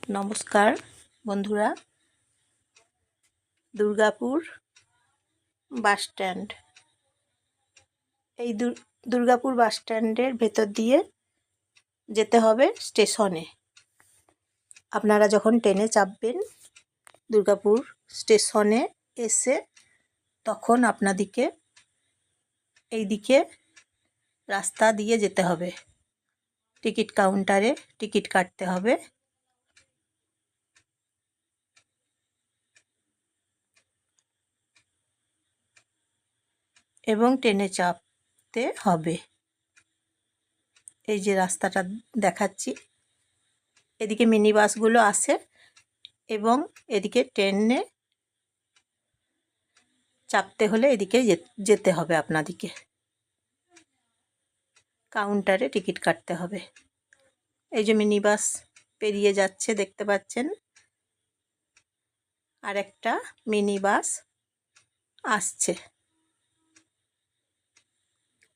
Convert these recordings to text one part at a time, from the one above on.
নমস্কার বন্ধুরা, Durgapur bus stand. এই দুর্গাপুর বাস স্ট্যান্ডের ভেতর দিয়ে যেতে হবে স্টেশনে। আপনারা যখন ট্রেনে চাপবেন দুর্গাপুর স্টেশনে এসে, তখন আপনাদেরকে এই দিকে রাস্তা দিয়ে যেতে হবে। টিকিট কাউন্টারে টিকিট কাটতে হবে এবং ট্রেনে চাপতে হবে। এই যে রাস্তাটা দেখাচ্ছি, এদিকে মিনি বাসগুলো আসে এবং এদিকে ট্রেনে চাপতে হলে এদিকে যেতে হবে। আপনাদেরকে কাউন্টারে টিকিট কাটতে হবে। এই যে মিনি বাস পেরিয়ে যাচ্ছে, দেখতে পাচ্ছেন। আর একটা মিনি বাস আসছে।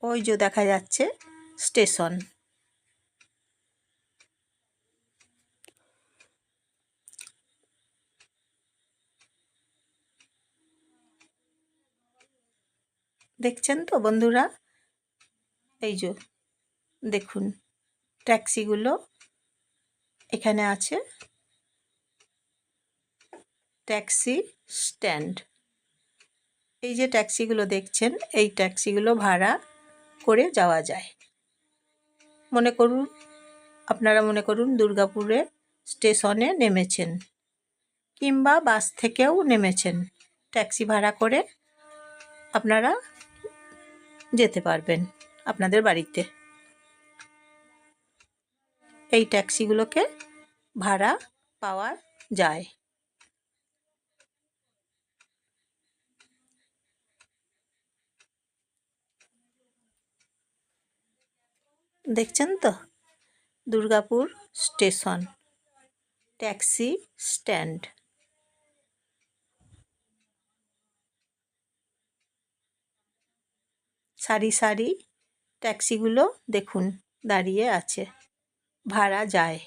ওই যে দেখা যাচ্ছে স্টেশন। দেখছেন তো বন্ধুরা? এই যে দেখুন ট্যাক্সিগুলো এখানে আছে। Taxi stand. এই যে ট্যাক্সিগুলো দেখছেন, এই ট্যাক্সিগুলো ভাড়া করে যাওয়া যায়। আপনারা মনে করুন দুর্গাপুরে স্টেশনে নেমেছেন কিংবা বাস থেকেও নেমেছেন, ট্যাক্সি ভাড়া করে আপনারা যেতে পারবেন আপনাদের বাড়িতে। এই ট্যাক্সিগুলোকে ভাড়া পাওয়া যায়। দেখছেন তো দুর্গাপুর স্টেশন, ট্যাক্সি স্ট্যান্ড। সারি সারি ট্যাক্সিগুলো দেখুন দাঁড়িয়ে আছে, ভাড়া যায়।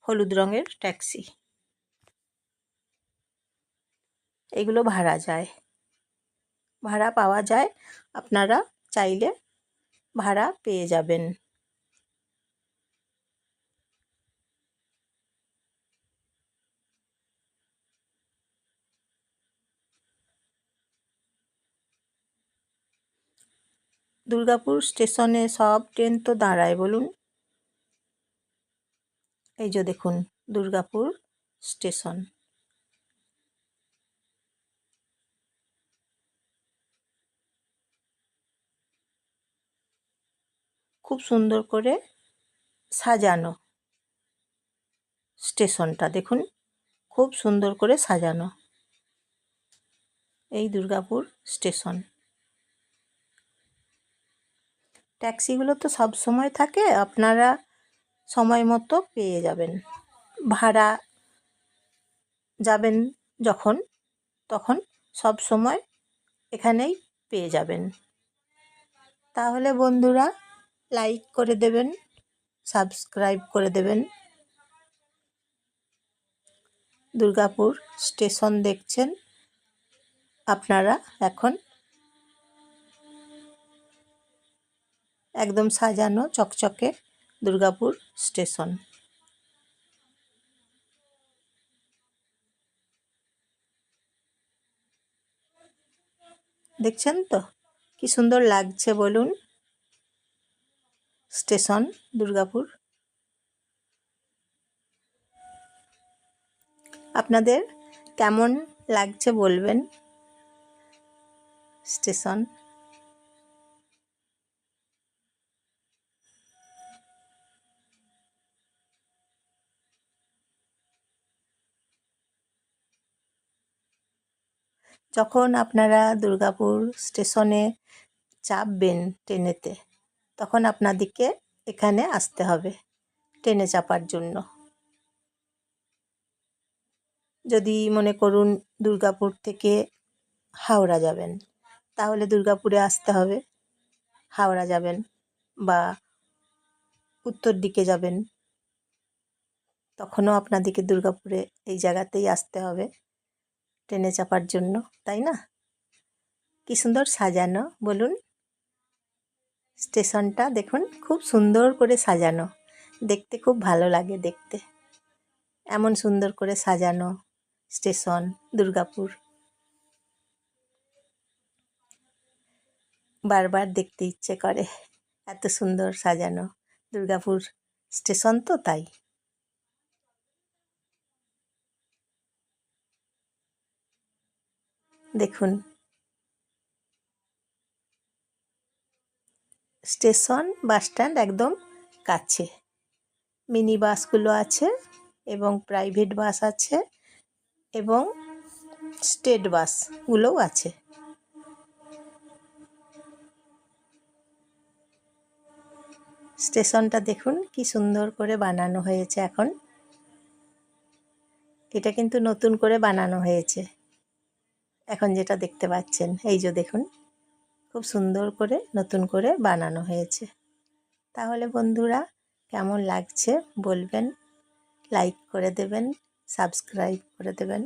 হলুদ রঙের ট্যাক্সি, এগুলো ভাড়া যায়, ভাড়া পাওয়া যায়। আপনারা চাইলে ভাড়া পেয়ে যাবেন। দুর্গাপুর স্টেশনে সব ট্রেন তো দাঁড়ায় বলুন। এই যে দেখুন দুর্গাপুর স্টেশন। খুব সুন্দর করে সাজানো স্টেশনটা, দেখুন খুব সুন্দর করে সাজানো এই দুর্গাপুর স্টেশন। ট্যাক্সিগুলো তো সব সময় থাকে, আপনারা সময় মতো পেয়ে যাবেন। ভাড়া যাবেন যখন, তখন সব সময় এখানেই পেয়ে যাবেন। তাহলে বন্ধুরা লাইক করে দেবেন, সাবস্ক্রাইব করে দেবেন। দুর্গাপুর স্টেশন দেখছেন আপনারা এখন, একদম সাজানো চকচকে দুর্গাপুর স্টেশন। দেখছেন তো কি সুন্দর লাগছে বলুন স্টেশন দুর্গাপুর। আপনাদের কেমন লাগছে বলবেন স্টেশন। যখন আপনারা দুর্গাপুর স্টেশনে চাপবেন ট্রেনেতে, তখন আপনাদেরকে এখানে আসতে হবে ট্রেনে চাপার জন্য। যদি মনে করুন দুর্গাপুর থেকে হাওড়া যাবেন, তাহলে দুর্গাপুরে আসতে হবে। হাওড়া যাবেন বা উত্তর দিকে যাবেন, তখনও আপনাদেরকে দুর্গাপুরে এই জায়গাতেই আসতে হবে ট্রেনে চাপার জন্য, তাই না? কি সুন্দর সাজানো বলুন, স্টেশনটা দেখুন খুব সুন্দর করে সাজানো, দেখতে খুব ভালো লাগে দেখতে, এমন সুন্দর করে সাজানো স্টেশন দুর্গাপুর। বারবার দেখতে ইচ্ছে করে, এত সুন্দর সাজানো দুর্গাপুর স্টেশন তো তাই। দেখুন স্টেশন বাসস্ট্যান্ড একদম কাছে, মিনি বাসগুলো আছে এবং প্রাইভেট বাস আছে এবং স্টেট বাসগুলোও আছে। স্টেশনটা দেখুন কি সুন্দর করে বানানো হয়েছে এখন, এটা কিন্তু নতুন করে বানানো হয়েছে এখন যেটা দেখতে পাচ্ছেন, এই যে দেখুন খুব সুন্দর করে নতুন করে বানানো হয়েছে। তাহলে বন্ধুরা কেমন লাগছে বলবেন, লাইক করে দেবেন, সাবস্ক্রাইব করে দেবেন।